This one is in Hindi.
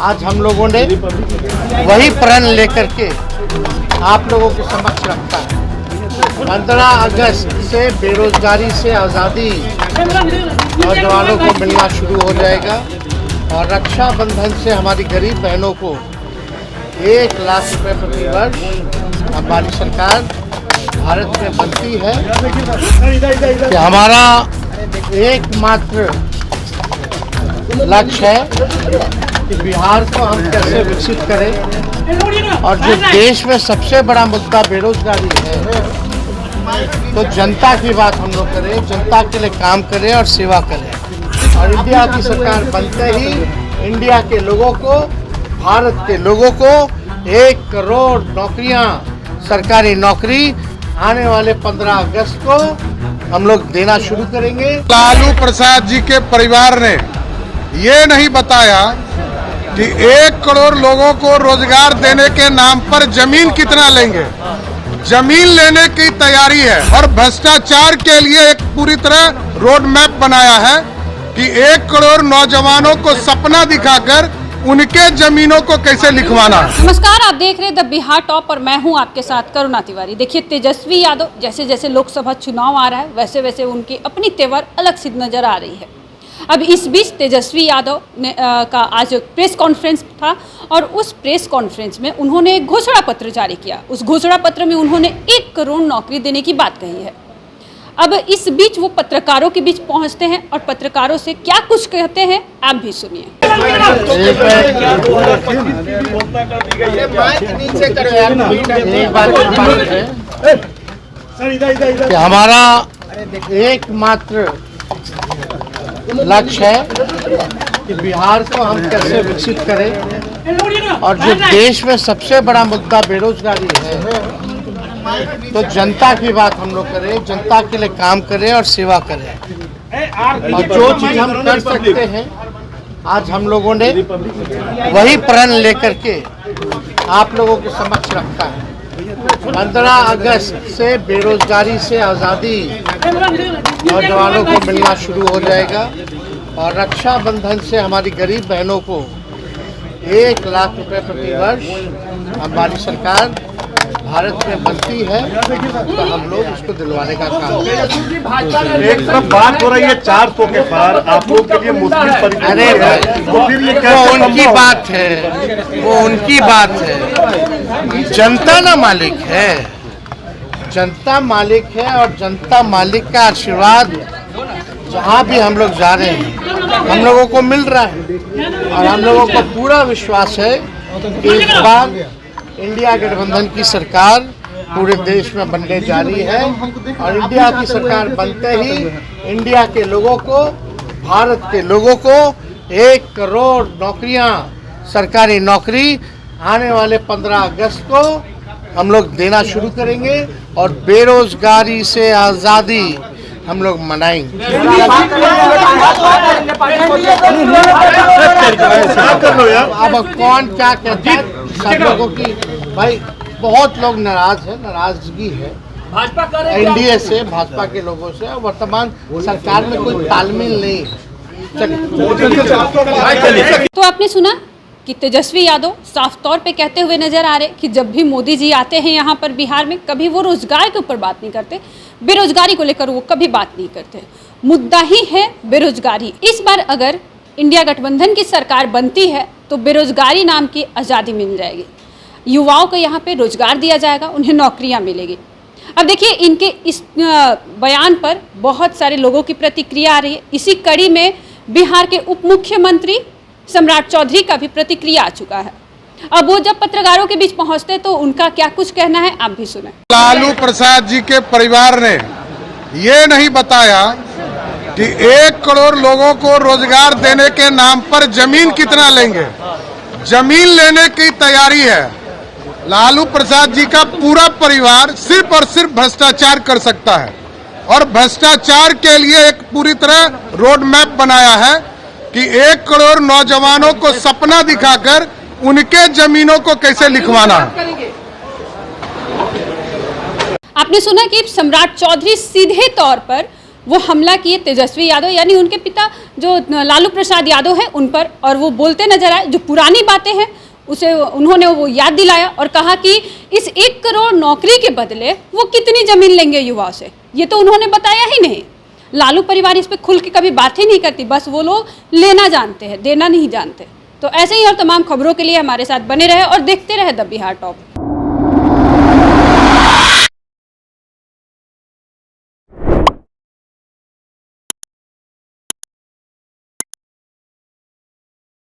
आज हम लोगों ने वही प्रण लेकर के आप लोगों के समक्ष रखा है। 15 अगस्त से बेरोजगारी से आज़ादी नौजवानों को मिलना शुरू हो जाएगा और रक्षाबंधन से हमारी गरीब बहनों को 1 लाख रुपए प्रति वर्ष हमारी सरकार भारत में बनती है कि हमारा एकमात्र लक्ष्य है कि बिहार को हम कैसे विकसित करें। और जो देश में सबसे बड़ा मुद्दा बेरोजगारी है, तो जनता की बात हम लोग करें, जनता के लिए काम करें और सेवा करें। और इंडिया की सरकार बनते ही इंडिया के लोगों को, भारत के लोगों को 1 करोड़ नौकरियां, सरकारी नौकरी आने वाले 15 अगस्त को हम लोग देना शुरू करेंगे। लालू प्रसाद जी के परिवार ने ये नहीं बताया कि 1 करोड़ लोगों को रोजगार देने के नाम पर जमीन कितना लेंगे। जमीन लेने की तैयारी है और भ्रष्टाचार के लिए एक पूरी तरह रोड मैप बनाया है कि 1 करोड़ नौजवानों को सपना दिखाकर उनके जमीनों को कैसे लिखवाना। नमस्कार, आप देख रहे हैं द बिहार टॉप और मैं हूं आपके साथ करुणा तिवारी। देखिए, तेजस्वी यादव जैसे जैसे लोकसभा चुनाव आ रहा है वैसे वैसे उनकी अपनी तेवर अलग सी नजर आ रही है। अब इस बीच तेजस्वी यादव ने का आज प्रेस कॉन्फ्रेंस था और उस प्रेस कॉन्फ्रेंस में उन्होंने एक घोषणा पत्र जारी किया। उस घोषणा पत्र में उन्होंने 1 करोड़ नौकरी देने की बात कही है। अब इस बीच वो पत्रकारों के बीच पहुंचते हैं और पत्रकारों से क्या कुछ कहते हैं, आप भी सुनिए। कि हमारा एकमात्र लक्ष्य है कि बिहार को हम कैसे विकसित करें। और जो देश में सबसे बड़ा मुद्दा बेरोजगारी है, तो जनता की बात हम लोग करें, जनता के लिए काम करें और सेवा करें। और जो चीज हम कर सकते हैं, आज हम लोगों ने वही प्रण लेकर के आप लोगों के समक्ष रखा है। 15 अगस्त से बेरोजगारी से आज़ादी नौजवानों को मिलना शुरू हो जाएगा और रक्षाबंधन से हमारी गरीब बहनों को 1 लाख रुपए प्रति वर्ष हमारी सरकार भारत में बनती है, तो हम लोग उसको दिलवाने का काम करें। एक तरफ बात हो रही है 400 के पार, आप लोग के लिए मुश्किल परिस्थिति। अरे वो उनकी बात है, वो उनकी बात है। जनता ना मालिक है, जनता मालिक है और जनता मालिक का आशीर्वाद जहाँ भी हम लोग जा रहे हैं हम लोगों को मिल रहा है। और हम लोगों को पूरा विश्वास है कि इस बार इंडिया गठबंधन की सरकार पूरे देश में बनने जा रही है। और इंडिया की सरकार बनते ही इंडिया के लोगों को, भारत के लोगों को 1 करोड़ नौकरियां, सरकारी नौकरी आने वाले 15 अगस्त को हम लोग देना शुरू करेंगे और बेरोजगारी से आज़ादी हम लोग मनाएंगे। अब कौन क्या कहता है, सब लोगों की भाई बहुत लोग नाराज है, नाराजगी है एनडीए से, भाजपा के लोगों से। और वर्तमान सरकार में कोई तालमेल नहीं है। तो आपने सुना कि तेजस्वी यादव साफ तौर पे कहते हुए नजर आ रहे कि जब भी मोदी जी आते हैं यहाँ पर बिहार में, कभी वो रोजगार के ऊपर बात नहीं करते, बेरोजगारी को लेकर वो कभी बात नहीं करते। मुद्दा ही है बेरोजगारी। इस बार अगर इंडिया गठबंधन की सरकार बनती है तो बेरोजगारी नाम की आज़ादी मिल जाएगी, युवाओं को यहाँ पे रोजगार दिया जाएगा, उन्हें नौकरियाँ मिलेगी। अब देखिए, इनके इस बयान पर बहुत सारे लोगों की प्रतिक्रिया आ रही है। इसी कड़ी में बिहार के उप मुख्यमंत्री सम्राट चौधरी का भी प्रतिक्रिया आ चुका है। अब वो जब पत्रकारों के बीच पहुंचते तो उनका क्या कुछ कहना है, आप भी सुने। लालू प्रसाद जी के परिवार ने ये नहीं बताया कि 1 करोड़ लोगों को रोजगार देने के नाम पर जमीन कितना लेंगे। जमीन लेने की तैयारी है। लालू प्रसाद जी का पूरा परिवार सिर्फ और सिर्फ भ्रष्टाचार कर सकता है और भ्रष्टाचार के लिए एक पूरी तरह रोड मैप बनाया है कि 1 करोड़ नौजवानों को सपना दिखाकर उनके जमीनों को कैसे लिखवाना। आपने सुना कि सम्राट चौधरी सीधे तौर पर वो हमला किए तेजस्वी यादव यानी उनके पिता जो लालू प्रसाद यादव है उन पर, और वो बोलते नजर आए, जो पुरानी बातें हैं उसे उन्होंने वो याद दिलाया और कहा कि इस 1 करोड़ नौकरी के बदले वो कितनी ज़मीन लेंगे युवाओं से, ये तो उन्होंने बताया ही नहीं। लालू परिवार इस पर खुल के कभी बात ही नहीं करती, बस वो लोग लेना जानते हैं, देना नहीं जानते। तो ऐसे ही और तमाम खबरों के लिए हमारे साथ बने रहे और देखते रहे द बिहार टॉप।